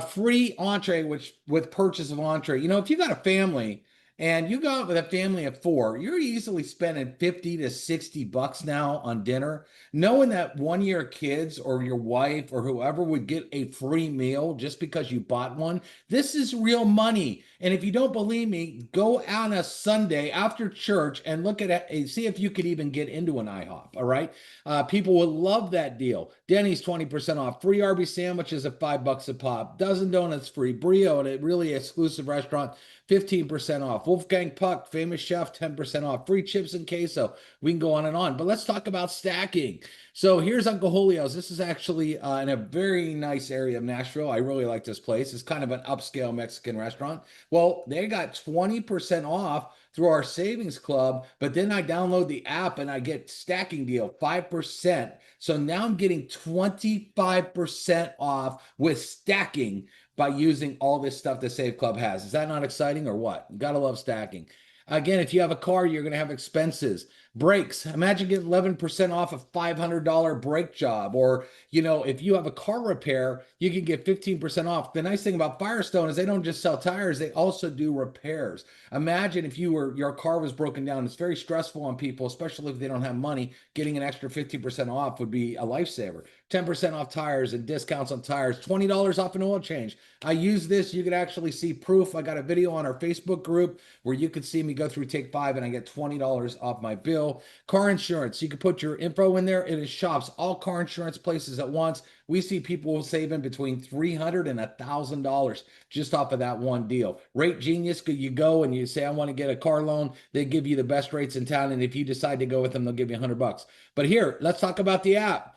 C: free entree, which with purchase of entree. You know, if you got a family and you go out with a family of 4, you're easily spending 50 to 60 bucks now on dinner, knowing that one of your kids or your wife or whoever would get a free meal just because you bought one. This is real money. And if you don't believe me, go on a Sunday after church and look at it and see if you could even get into an IHOP. All right. People will love that deal. Denny's 20% off, free Arby's sandwiches at $5 a pop, dozen donuts free, Brio at a really exclusive restaurant, 15% off. Wolfgang Puck, famous chef, 10% off. Free chips and queso. We can go on and on. But let's talk about stacking. So here's Uncle Julio's. This is actually in a very nice area of Nashville. I really like this place. It's kind of an upscale Mexican restaurant. Well, they got 20% off through our savings club, but then I download the app and I get stacking deal, 5%. So now I'm getting 25% off with stacking by using all this stuff the Save Club has. Is that not exciting or what? You gotta love stacking. Again, if you have a car, you're going to have expenses. Brakes. Imagine getting 11% off a $500 brake job. Or, you know, if you have a car repair, you can get 15% off. The nice thing about Firestone is they don't just sell tires, they also do repairs. Imagine if your car was broken down. It's very stressful on people, especially if they don't have money. Getting an extra 50% off would be a lifesaver. 10% off tires and discounts on tires, $20 off an oil change. I use this. You could actually see proof. I got a video on our Facebook group where you could see me go through Take 5 and I get $20 off my bill. Car insurance. You can put your info in there. It shops all car insurance places at once. We see people saving between $300 and $1,000 just off of that one deal. Rate Genius, you go and you say, I want to get a car loan. They give you the best rates in town. And if you decide to go with them, they'll give you $100. But here, let's talk about the app.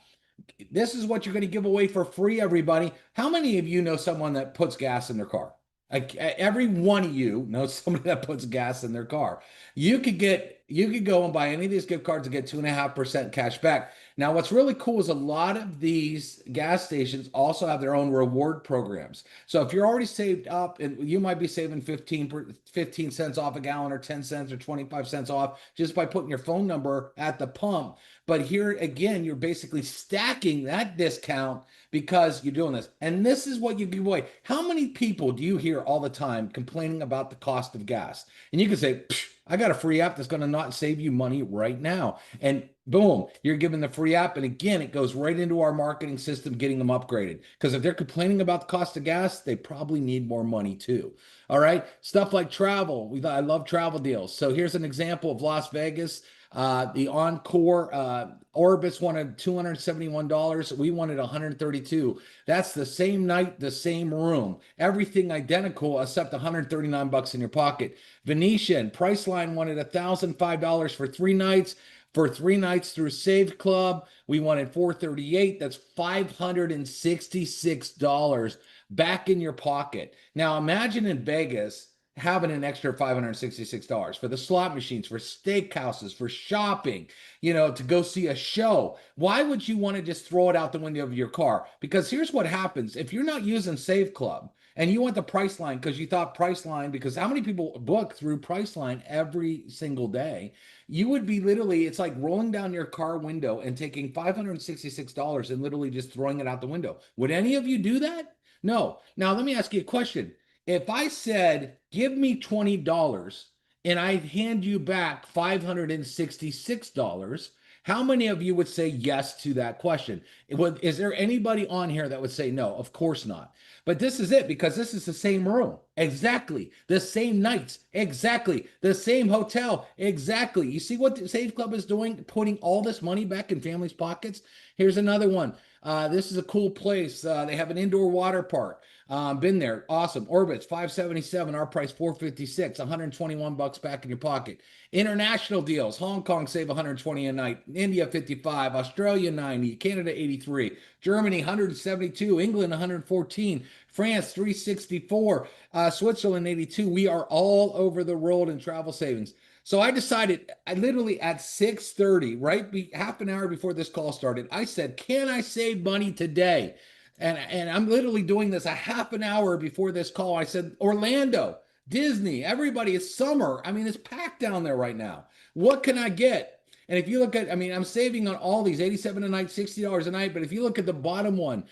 C: This is what you're going to give away for free, everybody. How many of you know someone that puts gas in their car? Like every one of you knows somebody that puts gas in their car. You could go and buy any of these gift cards and get 2.5% cash back. Now, what's really cool is a lot of these gas stations also have their own reward programs. So if you're already saved up, and you might be saving 15 cents off a gallon or 10 cents or 25 cents off just by putting your phone number at the pump. But here again, you're basically stacking that discount because you're doing this. And this is what you give away. How many people do you hear all the time complaining about the cost of gas? And you can say, I got a free app that's going to not save you money right now. And boom, you're given the free app. And again, it goes right into our marketing system, getting them upgraded. Because if they're complaining about the cost of gas, they probably need more money too. All right. Stuff like travel. I love travel deals. So here's an example of Las Vegas. The Encore Orbis wanted $271. We wanted $132. That's the same night, the same room. Everything identical except $139 in your pocket. Venetian Priceline wanted $1,005 for 3 nights. For 3 nights through Save Club, we wanted $438. That's $566 back in your pocket. Now imagine in Vegas having an extra $566 for the slot machines, for steakhouses, for shopping, to go see a show. Why would you want to just throw it out the window of your car? Because here's what happens. If you're not using Save Club and you went to Priceline because you thought Priceline, because how many people book through Priceline every single day? You would be literally, it's like rolling down your car window and taking $566 and literally just throwing it out the window. Would any of you do that? No. Now, let me ask you a question. If I said, give me $20 and I hand you back $566, how many of you would say yes to that question? Is there anybody on here that would say no? Of course not. But this is it, because this is the same room. Exactly. The same nights. Exactly. The same hotel. Exactly. You see what the Save Club is doing? Putting all this money back in families' pockets. Here's another one. This is a cool place. They have an indoor water park. Been there. Awesome. Orbitz, 577. Our price, 456. 121 bucks back in your pocket. International deals. Hong Kong save 120 a night. India, 55. Australia, 90. Canada, 83. Germany, 172. England, 114. France, 364. Switzerland, 82. We are all over the world in travel savings. So I decided, I literally at 6:30, half an hour before this call started, I said, can I save money today? And I'm literally doing this a half an hour before this call. I said, Orlando, Disney, everybody, it's summer. I mean, it's packed down there right now. What can I get? And if you look at, I mean, I'm saving on all these, 87 a night, $60 a night. But if you look at the bottom one,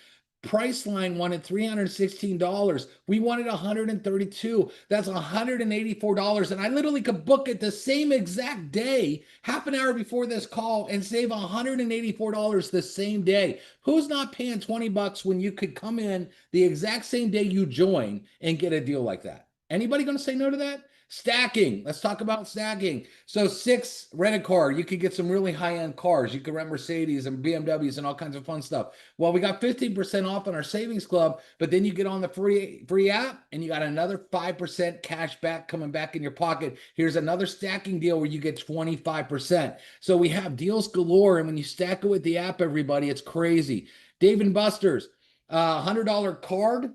C: Priceline wanted $316. We wanted $132. That's $184. And I literally could book it the same exact day, half an hour before this call, and save $184 the same day. Who's not paying 20 bucks when you could come in the exact same day you join and get a deal like that? Anybody going to say no to that? Stacking. Let's talk about stacking. So 6, rent a car. You could get some really high-end cars. You could rent Mercedes and BMWs and all kinds of fun stuff. Well, we got 15% off on our savings club, but then you get on the free app and you got another 5% cash back coming back in your pocket. Here's another stacking deal where you get 25%. So we have deals galore, and when you stack it with the app, everybody, it's crazy. Dave & Buster's, $100 card.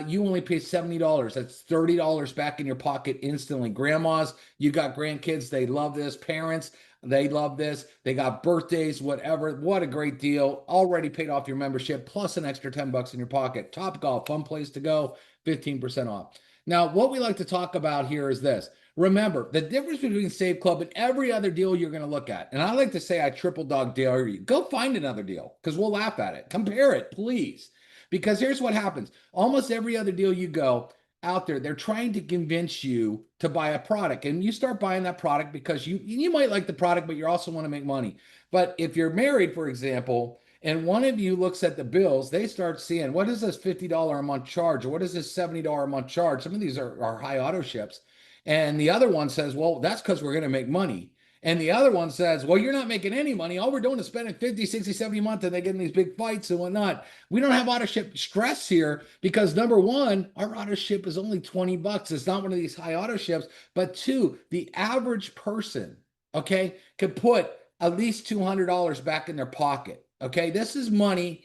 C: You only pay $70. That's $30 back in your pocket instantly. Grandmas, you got grandkids, they love this. Parents, they love this. They got birthdays, whatever. What a great deal. Already paid off your membership, plus an extra 10 bucks in your pocket. Top Golf, fun place to go, 15% off. Now, what we like to talk about here is this. Remember, the difference between Save Club and every other deal you're going to look at, and I like to say I triple dog dare you, go find another deal, because we'll laugh at it. Compare it, please. Because here's what happens. Almost every other deal you go out there, they're trying to convince you to buy a product. And you start buying that product because you might like the product, but you also want to make money. But if you're married, for example, and one of you looks at the bills, they start seeing, what is this $50 a month charge? Or what is this $70 a month charge? Some of these are high auto ships. And the other one says, well, that's because we're going to make money. And the other one says, well, you're not making any money. All we're doing is spending 50, 60, 70 a month, and they get in these big fights and whatnot. We don't have auto ship stress here because, number one, our auto ship is only 20 bucks. It's not one of these high auto ships. But two, the average person, okay, could put at least $200 back in their pocket. Okay, this is money.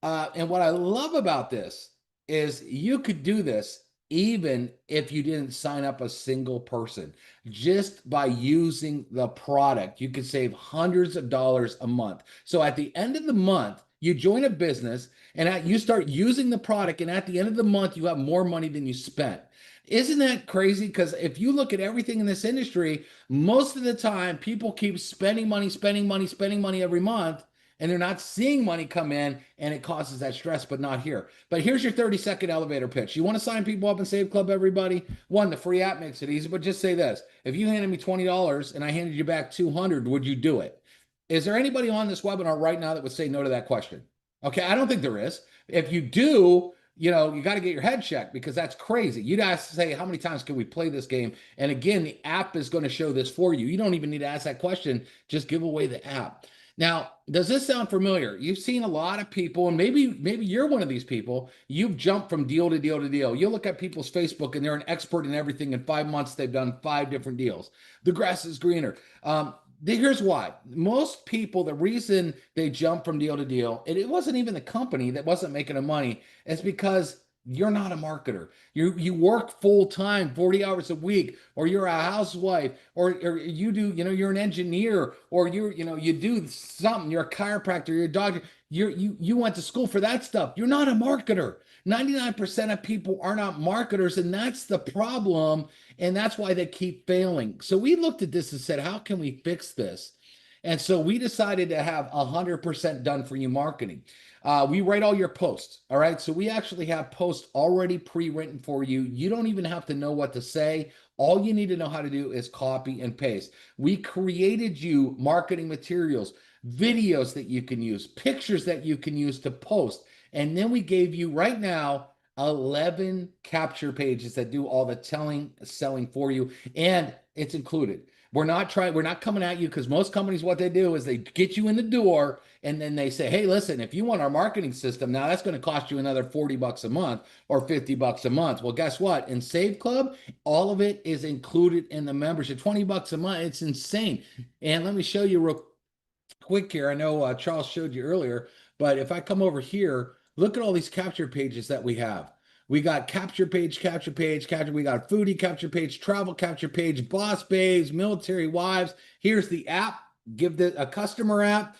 C: And what I love about this is you could do this even if you didn't sign up a single person. Just by using the product, you could save hundreds of dollars a month. So at the end of the month, you join a business and you start using the product, and at the end of the month, you have more money than you spent. Isn't that crazy? Because if you look at everything in this industry, most of the time, people keep spending money every month, and they're not seeing money come in, and it causes that stress, but not here. But here's your 30-second elevator pitch. You want to sign people up in Save Club, everybody? One, the free app makes it easy, but just say this. If you handed me $20 and I handed you back $200, would you do it? Is there anybody on this webinar right now that would say no to that question? Okay, I don't think there is. If you do, you got to get your head checked, because that's crazy. You'd ask to say, how many times can we play this game? And again, the app is going to show this for you. You don't even need to ask that question. Just give away the app. Now, does this sound familiar? You've seen a lot of people, and maybe you're one of these people. You've jumped from deal to deal to deal. You look at people's Facebook, and they're an expert in everything. In 5 months, they've done 5 different deals. The grass is greener. Here's why. Most people, the reason they jump from deal to deal, and it wasn't even the company that wasn't making the money, it's because you're not a marketer. You work full time, 40 hours a week, or you're a housewife, or you do, you're an engineer, or you do something. You're a chiropractor, you're a doctor. You went to school for that stuff. You're not a marketer. 99% of people are not marketers, and that's the problem, and that's why they keep failing. So we looked at this and said, how can we fix this? And so we decided to have 100% done for you marketing. We write all your posts. All right. So we actually have posts already pre-written for you. You don't even have to know what to say. All you need to know how to do is copy and paste. We created you marketing materials, videos that you can use, pictures that you can use to post. And then we gave you right now 11 capture pages that do all the selling for you. And it's included. We're not coming at you, because most companies, what they do is they get you in the door and then they say, hey, listen, if you want our marketing system, now that's going to cost you another 40 bucks a month or 50 bucks a month. Well, guess what? In Save Club, all of it is included in the membership, 20 bucks a month. It's insane. And let me show you real quick here. I know Charles showed you earlier, but if I come over here, look at all these capture pages that we have. We got capture page, capture. We got foodie capture page, travel capture page, boss babes, military wives. Here's the app. Give a customer app.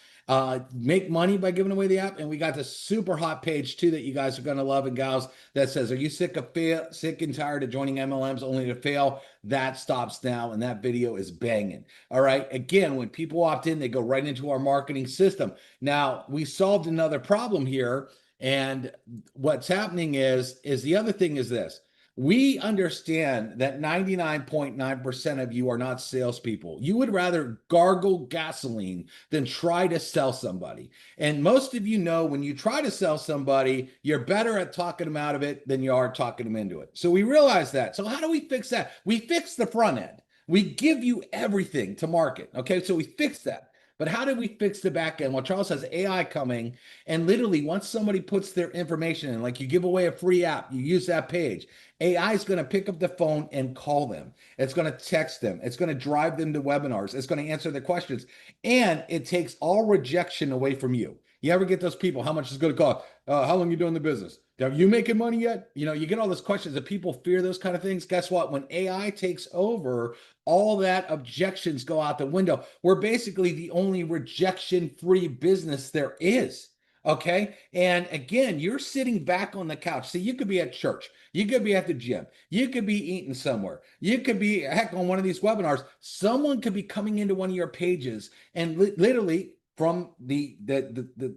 C: Make money by giving away the app. And we got this super hot page too that you guys are going to love, and gals, that says, are you sick and tired of joining MLMs only to fail? That stops now, and that video is banging. All right. Again, when people opt in, they go right into our marketing system. Now, we solved another problem here. And what's happening is the other thing is this. We understand that 99.9% of you are not salespeople. You would rather gargle gasoline than try to sell somebody. And most of you know, when you try to sell somebody, you're better at talking them out of it than you are talking them into it. So we realize that. So how do we fix that? We fix the front end. We give you everything to market. Okay, so we fix that. But how did we fix the back end? Well, Charles has AI coming, and literally once somebody puts their information in, like you give away a free app, you use that page, AI is going to pick up the phone and call them. It's going to text them. It's going to drive them to webinars. It's going to answer their questions. And it takes all rejection away from you. You ever get those people, how much is it going to cost? How long are you doing the business? Are you making money yet? You know, you get all those questions that people fear those kind of things. Guess what? When AI takes over, all that objections go out the window. We're basically the only rejection-free business there is. Okay. And again, you're sitting back on the couch. See, you could be at church. You could be at the gym. You could be eating somewhere. You could be, heck, on one of these webinars. Someone could be coming into one of your pages and literally, from the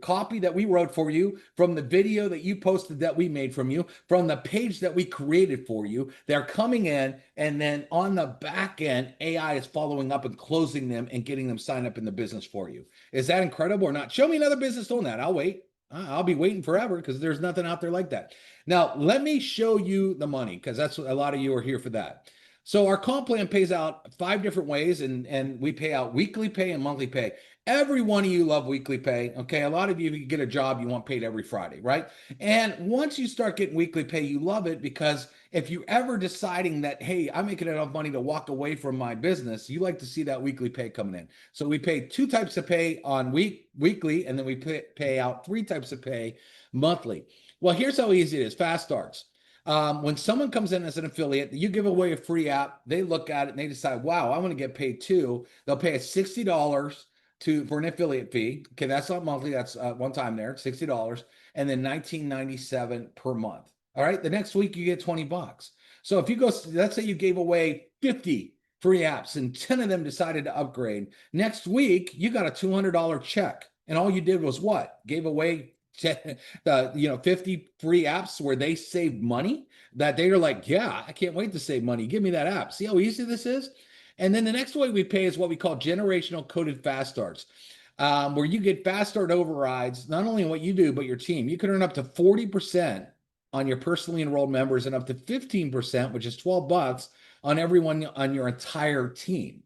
C: copy that we wrote for you, from the video that you posted that we made from you, from the page that we created for you, they're coming in, and then on the back end, AI is following up and closing them and getting them signed up in the business for you. Is that incredible or not? Show me another business doing that. I'll wait. I'll be waiting forever, because there's nothing out there like that. Now, let me show you the money, because that's what a lot of you are here for that. So our comp plan pays out 5 different ways, and we pay out weekly pay and monthly pay. Every one of you love weekly pay. Okay. A lot of you, if you get a job, you want paid every Friday, right? And once you start getting weekly pay, you love it, because if you're ever deciding that, hey, I'm making enough money to walk away from my business, you like to see that weekly pay coming in. So we pay 2 types of pay on weekly, and then we pay out 3 types of pay monthly. Well, here's how easy it is. Fast starts. When someone comes in as an affiliate, you give away a free app, they look at it and they decide, wow, I want to get paid too. They'll pay us $60 for an affiliate fee. Okay, that's not monthly, that's one time there, $60, and then $19.97 per month. All right, the next week you get 20 bucks. So if you go, let's say you gave away 50 free apps and 10 of them decided to upgrade. Next week, you got a $200 check, and all you did was what? Gave away 50 free apps where they saved money, that they are like, yeah, I can't wait to save money. Give me that app. See how easy this is? And then the next way we pay is what we call generational coded fast starts, where you get fast start overrides, not only in what you do, but your team. You can earn up to 40% on your personally enrolled members, and up to 15%, which is 12 bucks, on everyone on your entire team,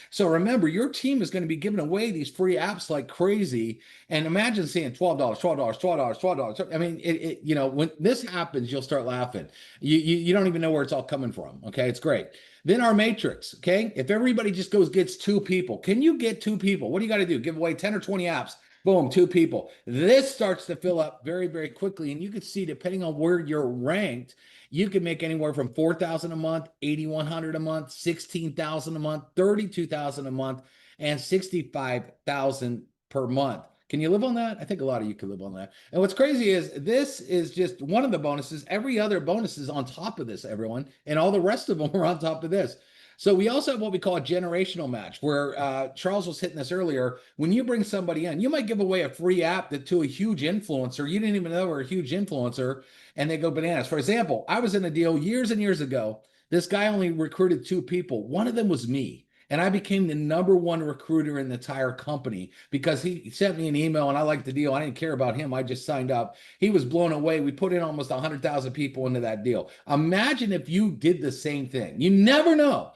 C: So remember, your team is going to be giving away these free apps like crazy. And imagine seeing $12. I mean, when this happens, you'll start laughing. You don't even know where it's all coming from. Okay. It's great. Then our matrix. Okay. If everybody just gets 2 people, can you get 2 people? What do you got to do? Give away 10 or 20 apps. Boom, 2 people. This starts to fill up very, very quickly. And you can see, depending on where you're ranked, you can make anywhere from $4,000 a month, $8,100 a month, $16,000 a month, $32,000 a month, and $65,000 per month. Can you live on that? I think a lot of you can live on that. And what's crazy is this is just one of the bonuses. Every other bonus is on top of this, everyone. And all the rest of them are on top of this. So we also have what we call a generational match, where Charles was hitting this earlier. When you bring somebody in, you might give away a free app to a huge influencer. You didn't even know we're a huge influencer, and they go bananas. For example, I was in a deal years and years ago. This guy only recruited 2 people. One of them was me. And I became the #1 recruiter in the entire company because he sent me an email and I liked the deal. I didn't care about him. I just signed up. He was blown away. We put in almost 100,000 people into that deal. Imagine if you did the same thing. You never know.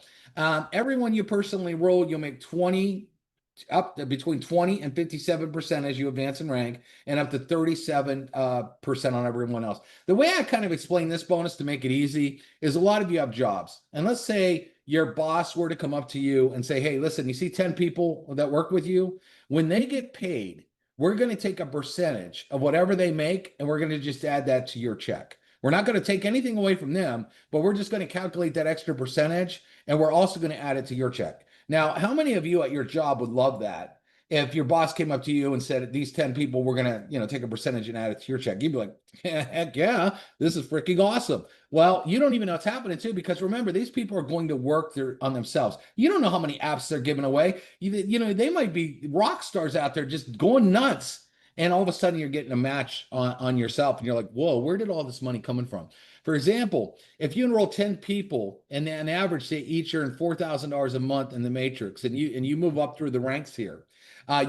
C: Everyone you personally roll, you'll make 20 up to between 20 and 57% as you advance in rank, and up to 37% on everyone else. The way I kind of explain this bonus to make it easy is a lot of you have jobs. And let's say your boss were to come up to you and say, hey, listen, you see 10 people that work with you? When they get paid, we're going to take a percentage of whatever they make, and we're going to just add that to your check. We're not going to take anything away from them, but we're just going to calculate that extra percentage, and we're also going to add it to your check. Now, how many of you at your job would love that if your boss came up to you and said, these 10 people, we're going to, take a percentage and add it to your check? You'd be like, heck yeah, this is freaking awesome. Well, you don't even know what's happening too, because remember, these people are going to work on themselves. You don't know how many apps they're giving away. They might be rock stars out there just going nuts. And all of a sudden you're getting a match on yourself. And you're like, whoa, where did all this money coming from? For example, if you enroll 10 people and on average they each earn $4,000 a month in the matrix, and you move up through the ranks here,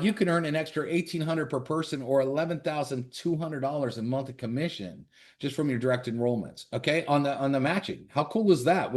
C: you can earn an extra $1,800 per person, or $11,200 a month of commission just from your direct enrollments. Okay, on the matching. How cool is that?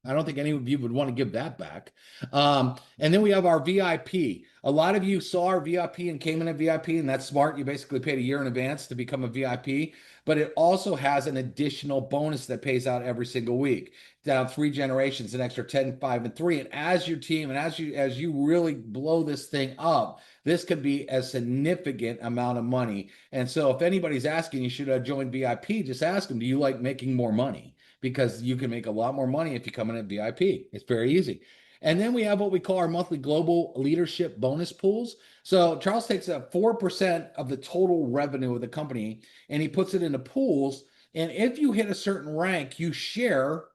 C: I don't think any of you would want to give that back. And then we have our VIP. A lot of you saw our VIP and came in a VIP, and that's smart. You basically paid a year in advance to become a VIP, but it also has an additional bonus that pays out every single week. Down 3 generations, an extra 10, 5, and 3. And as your team, and as you really blow this thing up, this could be a significant amount of money. And so if anybody's asking you should join VIP, just ask them, do you like making more money? Because you can make a lot more money if you come in at VIP. It's very easy. And then we have what we call our monthly global leadership bonus pools. So Charles takes 4% of the total revenue of the company and he puts it into pools. And if you hit a certain rank, you share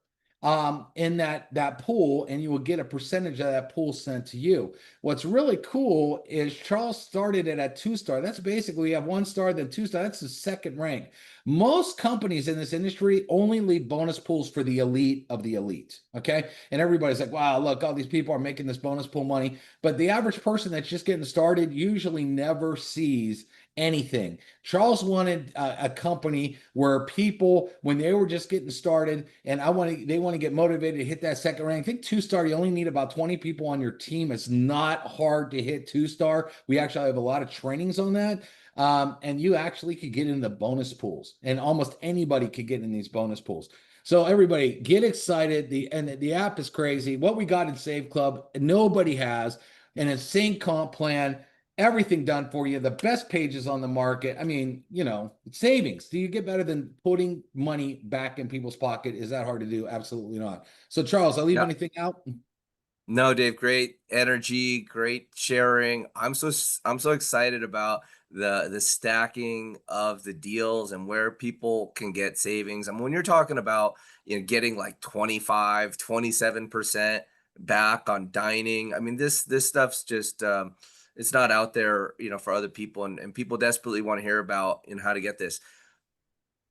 C: in that pool, and you will get a percentage of that pool sent to you. What's really cool is Charles started it at 2-star. That's basically, you have 1-star, then 2-star. That's the second rank. Most companies in this industry only leave bonus pools for the elite of the elite. Okay. And everybody's like, wow, look, all these people are making this bonus pool money. But the average person that's just getting started usually never sees anything. Charles wanted a company where people, when they were just getting started, and they want to get motivated to hit that second rank. I think 2-star, you only need about 20 people on your team. It's not hard to hit 2-star. We actually have a lot of trainings on that. And you actually could get in the bonus pools, and almost anybody could get in these bonus pools. So everybody get excited. The app is crazy. What we got in Save Club, nobody has. An insane comp plan, everything done for you, the best pages on the market. I mean, savings. Do you get better than putting money back in people's pocket? Is that hard to do? Absolutely not. So Charles, I'll leave anything out?
B: No, Dave, great energy, great sharing. I'm so excited about the stacking of the deals and where people can get savings. And when you're talking about, getting like 25, 27% back on dining, I mean, this stuff's just, it's not out there, for other people, and people desperately want to hear about how to get this.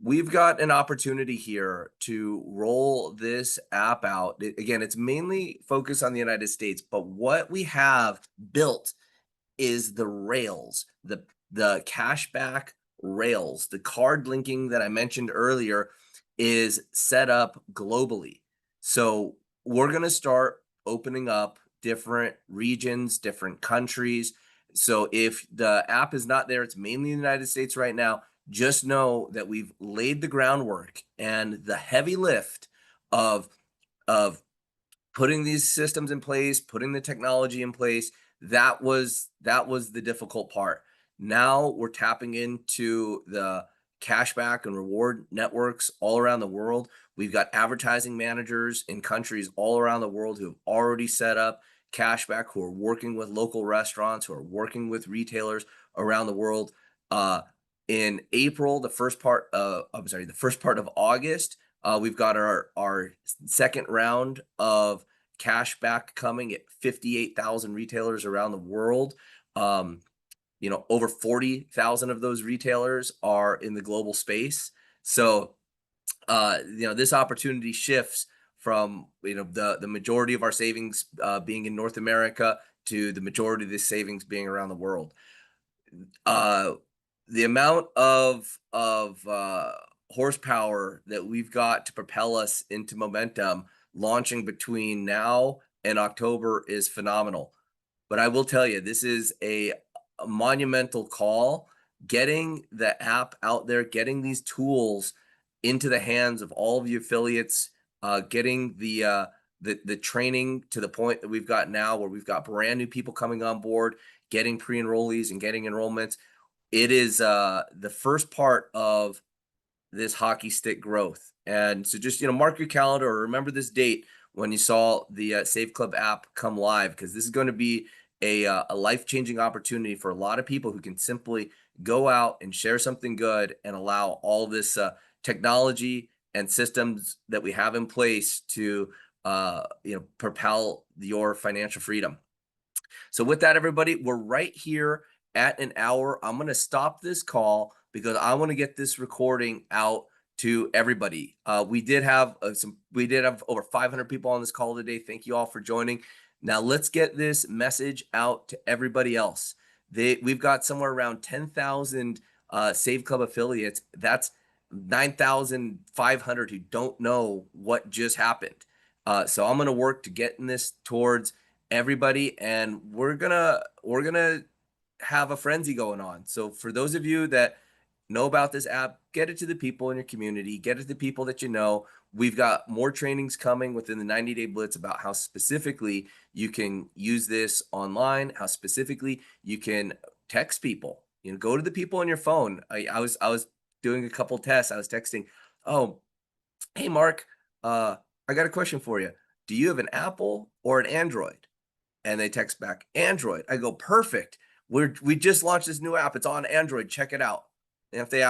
B: We've got an opportunity here to roll this app out. Again, it's mainly focused on the United States, but what we have built is the rails, the cashback rails. The card linking that I mentioned earlier is set up globally. So we're going to start opening up different regions, different countries. So if the app is not there, it's mainly the United States right now. Just know that we've laid the groundwork, and the heavy lift of putting these systems in place, putting the technology in place, that was the difficult part. Now we're tapping into the cashback and reward networks all around the world. We've got advertising managers in countries all around the world who have already set up cashback, who are working with local restaurants, who are working with retailers around the world. In April, the first part of August, we've got our second round of cash back coming at 58,000 retailers around the world. Over 40,000 of those retailers are in the global space. So, this opportunity shifts from, the majority of our savings being in North America to the majority of the savings being around the world. The amount of horsepower that we've got to propel us into momentum launching between now and October is phenomenal. But I will tell you, this is a monumental call. Getting the app out there, getting these tools into the hands of all of you affiliates, getting the training to the point that we've got now, where we've got brand new people coming on board, getting pre-enrollees and getting enrollments. It is the first part of this hockey stick growth. And so just, mark your calendar or remember this date when you saw the Save Club app come live, because this is going to be a life-changing opportunity for a lot of people who can simply go out and share something good and allow all this technology and systems that we have in place to propel your financial freedom. So with that, everybody, we're right here at an hour. I'm going to stop this call because I want to get this recording out to everybody. We did have over 500 people on this call today. Thank you all for joining. Now let's get this message out to everybody else. We've got somewhere around 10,000 Save Club affiliates. That's 9,500 who don't know what just happened. So I'm going to work to getting this towards everybody, and we're gonna have a frenzy going on. So for those of you that know about this app, get it to the people in your community, get it to the people that you know. We've got more trainings coming within the 90-day blitz about how specifically you can use this online, how specifically you can text people. Go to the people on your phone. I was doing a couple tests. I was texting, "Oh, hey Mark, I got a question for you. Do you have an Apple or an Android?" And they text back, "Android." I go, "Perfect. We just launched this new app. It's on Android. Check it out." And if they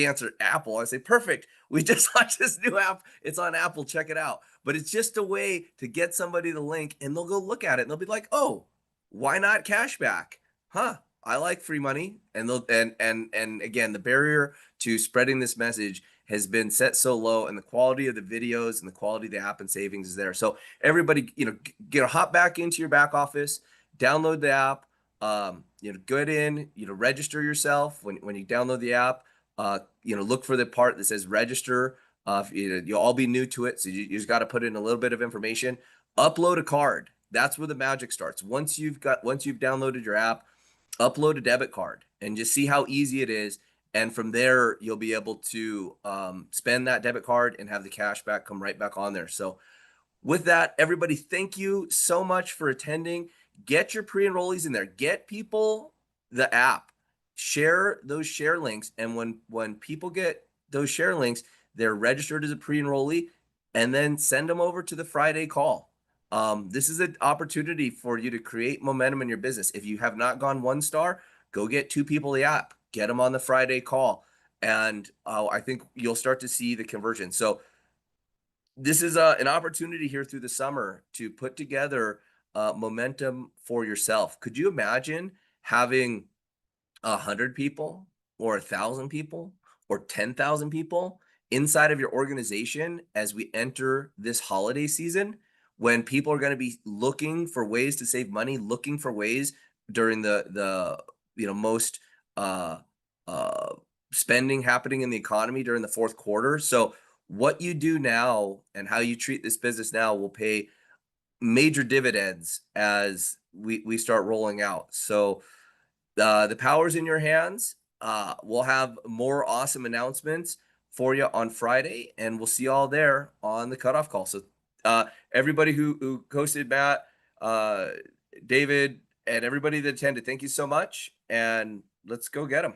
B: answer Apple, I say, "Perfect. We just launched this new app. It's on Apple. Check it out." But it's just a way to get somebody the link, and they'll go look at it and they'll be like, "Oh, why not cashback? Huh? I like free money." And they'll and again, the barrier to spreading this message has been set so low, and the quality of the videos and the quality of the app and savings is there. So everybody, hop back into your back office, download the app. Go in, register yourself when you download the app. Look for the part that says register. You'll all be new to it, so you just got to put in a little bit of information. Upload a card. That's where the magic starts. Once you've downloaded your app, upload a debit card and just see how easy it is. And from there, you'll be able to spend that debit card and have the cash back come right back on there. So with that, everybody, thank you so much for attending. Get your pre-enrollees in there. Get people the app. Share those share links. And when people get those share links, they're registered as a pre-enrollee, and then send them over to the Friday call. This is an opportunity for you to create momentum in your business. If you have not gone 1-star, go get 2 people the app. Get them on the Friday call. And I think you'll start to see the conversion. So this is an opportunity here through the summer to put together momentum for yourself. Could you imagine having 100 people or 1,000 people or 10,000 people inside of your organization as we enter this holiday season, when people are going to be looking for ways to save money, looking for ways during the most spending happening in the economy during the fourth quarter? So what you do now and how you treat this business now will pay major dividends as we start rolling out. So the power's in your hands. We'll have more awesome announcements for you on Friday, and we'll see you all there on the cutoff call. So everybody who hosted, Matt, David, and everybody that attended, thank you so much, and let's go get them.